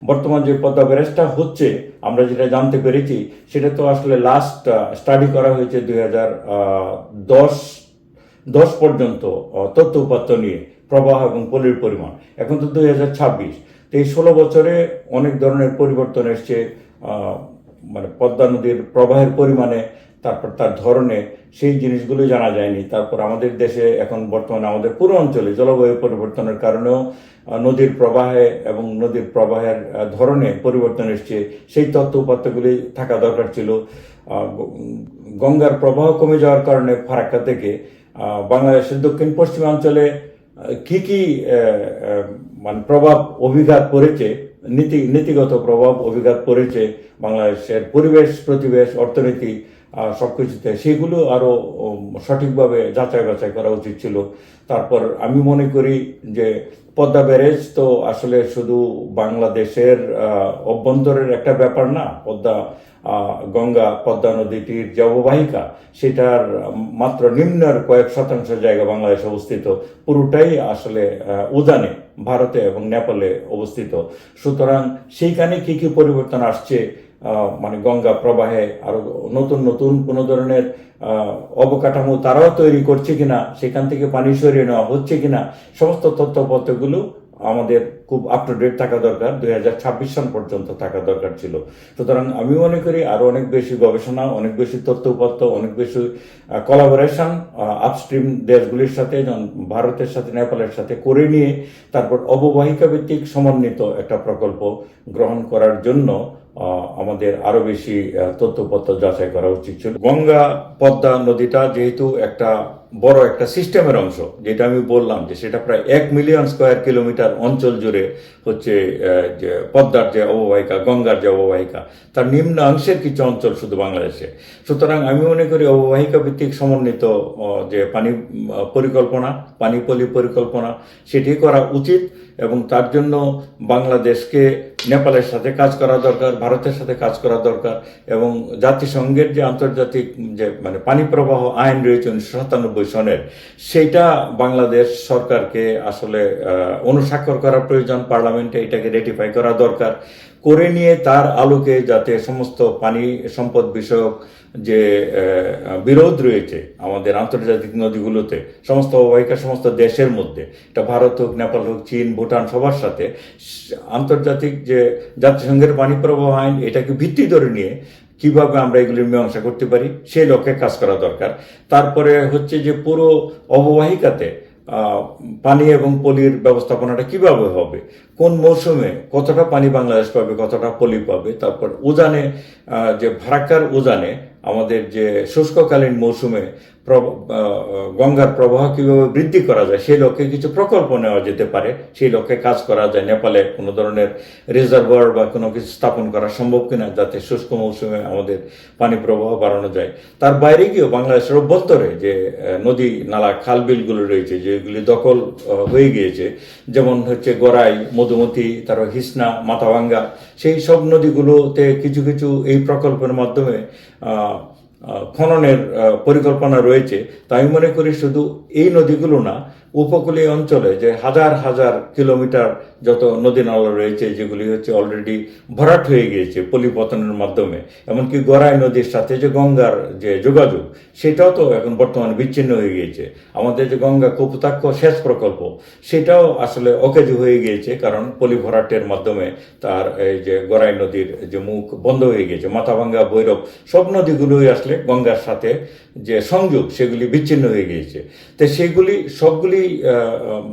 বর্তমান যে পদ্মা ব্যারেজটা হচ্ছে, আমরা যেটা জানতে পেরেছি, সেটা তো আসলে লাস্ট স্টাডি করা হয়েছে 2010 পর্যন্ত, তথ্য উপাত্ত নিয়ে প্রবাহ এবং পলির পরিমাণ। এখন তো 2026, তো এই 16 বছরে অনেক ধরনের পরিবর্তন এসছে, মানে পদ্মা নদীর প্রবাহের পরিমাণে, তারপর তার ধরনে, সেই জিনিসগুলো জানা যায়নি। তারপর আমাদের দেশে এখন বর্তমানে আমাদের পুরো অঞ্চলে জলবায়ু পরিবর্তনের কারণেও নদীর প্রবাহে এবং নদীর প্রবাহের ধরনে পরিবর্তন এসছে, সেই তথ্য উপাত্তগুলি থাকা দরকার ছিল। গঙ্গার প্রবাহ কমে যাওয়ার কারণে ফারাক্কা থেকে বাংলাদেশের দক্ষিণ পশ্চিমাঞ্চলে কি কি মানে প্রভাব অভিঘাত পড়েছে, নীতিগত প্রভাব অভিঘাত পড়েছে বাংলাদেশের পরিবেশ, প্রতিবেশ, অর্থনীতি, সবকিছুতে, সেগুলো আরো সঠিকভাবে যাচাই বাছাই করা উচিত ছিল। তারপর আমি মনে করি যে পদ্মা ব্যারেজ তো আসলে শুধু বাংলাদেশের অভ্যন্তরের একটা ব্যাপার না। গঙ্গা পদ্মা নদীটির যে অববাহিকা, সেটার মাত্র নিম্নের কয়েক শতাংশ জায়গা বাংলাদেশে অবস্থিত, পুরোটাই আসলে উজানে ভারতে এবং নেপালে অবস্থিত। সুতরাং সেইখানে কি কি পরিবর্তন আসছে, মানে গঙ্গা প্রবাহে আরো নতুন নতুন কোনো ধরনের অবকাঠামো তারাও তৈরি করছে কিনা, সেখান থেকে পানি সরিয়ে নেওয়া হচ্ছে কিনা, সমস্ত তথ্যপত্রগুলো আমাদের খুব আপ টু ডেট থাকা দরকার, 2026 সাল পর্যন্ত থাকা দরকার ছিল। সুতরাং আমি মনে করি আরো অনেক বেশি গবেষণা, অনেক বেশি তথ্যপত্র, অনেক বেশি কোলাবোরেশন আপস্ট্রিম দেশগুলির সাথে, যেমন ভারতের সাথে, নেপালের সাথে করে নিয়ে তারপর অববাহিকা ভিত্তিক সমন্বিত একটা প্রকল্প গ্রহণ করার জন্য আমাদের আরো বেশি তথ্যপত্র যাচাই করা উচিত ছিল। গঙ্গা পদ্মা নদীটা যেহেতু একটা বড় একটা সিস্টেমের অংশ, যেটা আমি বললাম যে সেটা প্রায় 1 মিলিয়ন স্কোয়ার কিলোমিটার অঞ্চল জুড়ে হচ্ছে যে পদ্মার যে অববাহিকা, গঙ্গার যে অববাহিকা, তার নিম্ন অংশের কিছু অঞ্চল শুধু বাংলাদেশে। সুতরাং আমি মনে করি অববাহিকা ভিত্তিক সমন্বিত যে পানি পরিকল্পনা, পানি পলি পরিকল্পনা, সেটি করা উচিত। এবং তার জন্য বাংলাদেশকে নেপালের সাথে কাজ করা দরকার, ভারতের সাথে কাজ করা দরকার, এবং জাতিসংঘের যে আন্তর্জাতিক যে মানে পানি প্রবাহ আইন রয়েছে 1997 সনের, সেইটা বাংলাদেশ সরকারকে আসলে অনুস্বাক্ষর করা প্রয়োজন, পার্লামেন্টে এটাকে রেটিফাই করা দরকার। করে নিয়ে তার আলোকে যাতে সমস্ত পানি সম্পদ বিষয়ক যে বিরোধ রয়েছে আমাদের আন্তর্জাতিক নদীগুলোতে, সমস্ত অববাহিকা, সমস্ত দেশের মধ্যে, এটা ভারত হোক, নেপাল হোক, চীন, ভুটান, সবার সাথে আন্তর্জাতিক যে জাতিসংঘের পানি প্রবাহ আইন, এটাকে ভিত্তি ধরে নিয়ে কিভাবে আমরা এগুলির মীমাংসা করতে পারি, সেই লক্ষ্যে কাজ করা দরকার। তারপরে হচ্ছে যে পুরো অববাহিকাতে পানি এবং পলির ব্যবস্থাপনাটা কিভাবে হবে, কোন মৌসুমে কতটা পানি বাংলাদেশ পাবে, কতটা পলি পাবে। তারপর উজানে, যে ফারাক্কার উজানে আমাদের যে শুষ্ককালীন মৌসুমে গঙ্গার প্রবাহ কিভাবে বৃদ্ধি করা যায়, সেই লক্ষ্যে কিছু প্রকল্প নেওয়া যেতে পারে, সেই লক্ষ্যে কাজ করা যায়। নেপালে কোনো ধরনের রিজার্ভার বা কোনো কিছু স্থাপন করা সম্ভব কিনা, যাতে শুষ্ক মৌসুমে আমাদের পানি প্রবাহ বাড়ানো যায়। তার বাইরে গিয়েও বাংলাদেশের অভ্যন্তরে যে নদী নালা খাল বিলগুলো রয়েছে, যেগুলি দখল হয়ে গিয়েছে, যেমন হচ্ছে গড়াই, মধুমতি, তারপর হিসনা, মাথাভাঙ্গা, সেই সব নদীগুলোতে কিছু কিছু এই প্রকল্পের মাধ্যমে খননের পরিকল্পনা রয়েছে। তাই আমি মনে করি শুধু এই নদীগুলো না, উপকূলীয় অঞ্চলে যে হাজার হাজার কিলোমিটার যত নদী নালা রয়েছে, যেগুলি হচ্ছে অলরেডি ভরাট হয়ে গিয়েছে পলিপতনের মাধ্যমে, এমনকি গড়াই নদীর সাথে যে গঙ্গার যে যোগাযোগ, সেটাও তো এখন বর্তমানে বিচ্ছিন্ন হয়ে গিয়েছে। আমাদের যে গঙ্গা কপোতাক্ষ সেচ প্রকল্প, সেটাও আসলে অকেজো হয়ে গিয়েছে, কারণ পলি ভরাটের মাধ্যমে তার এই যে গড়াই নদীর যে মুখ বন্ধ হয়ে গিয়েছে। মাথাভাঙ্গা, ভৈরব, সব নদীগুলোই আসলে গঙ্গার সাথে যে সংযোগ, সেগুলি বিচ্ছিন্ন হয়ে গিয়েছে। তো সেগুলি সবগুলি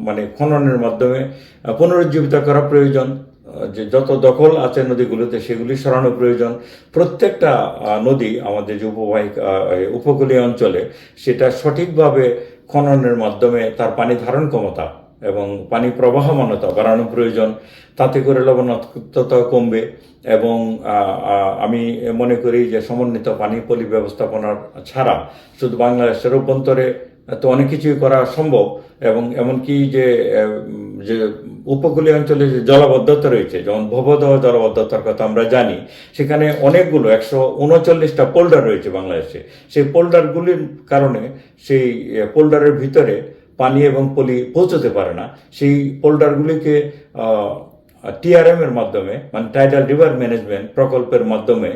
মানে খননের মাধ্যমে পুনরুজ্জীবিত করা প্রয়োজন। যে যত দখল আছে নদীগুলোতে, সেগুলি সরানো প্রয়োজন। প্রত্যেকটা নদী আমাদের যে উপকূলীয় অঞ্চলে, সেটা সঠিকভাবে খননের মাধ্যমে তার পানি ধারণ ক্ষমতা এবং পানি প্রবাহমানতা বাড়ানো প্রয়োজন। তাতে করে লবণাক্ততা কমবে। এবং আমি মনে করি যে সমন্বিত পানি পলি ব্যবস্থাপনার ছাড়া শুধু বাংলাদেশের অভ্যন্তরে তো অনেক কিছুই করা সম্ভব। এবং এমনকি যে যে উপকূলীয় অঞ্চলে যে জলাবদ্ধতা রয়েছে, যেমন ভবদহ জলাবদ্ধতার কথা আমরা জানি, সেখানে অনেকগুলো 139টা পোল্ডার রয়েছে বাংলাদেশে। সেই পোল্ডারগুলির কারণে সেই পোল্ডারের ভিতরে পানি এবং পলি পৌঁছতে পারে না। সেই পোল্ডারগুলিকে টিআরএম এর মাধ্যমে মানে টাইডাল রিভার ম্যানেজমেন্ট প্রকল্পের মাধ্যমে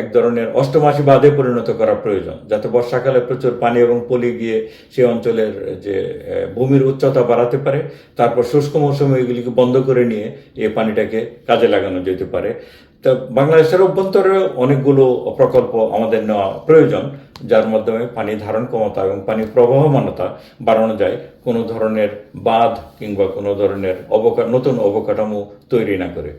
এক ধরনের অষ্টমাসি বাঁধে পরিণত করা প্রয়োজন, যাতে বর্ষাকালে প্রচুর পানি এবং পলি গিয়ে সেই অঞ্চলের যে ভূমির উচ্চতা বাড়াতে পারে, তারপর শুষ্ক মৌসুমে এগুলিকে বন্ধ করে নিয়ে এই পানিটাকে কাজে লাগানো যেতে পারে। তা বাংলাদেশের অভ্যন্তরে অনেকগুলো প্রকল্প আমাদের নেওয়া প্রয়োজন, যার মাধ্যমে পানি ধারণ ক্ষমতা এবং পানি প্রবাহমানতা বাড়ানো যায়, কোনো ধরনের বাঁধ কিংবা কোনো ধরনের নতুন অবকাঠামো তৈরি না করে।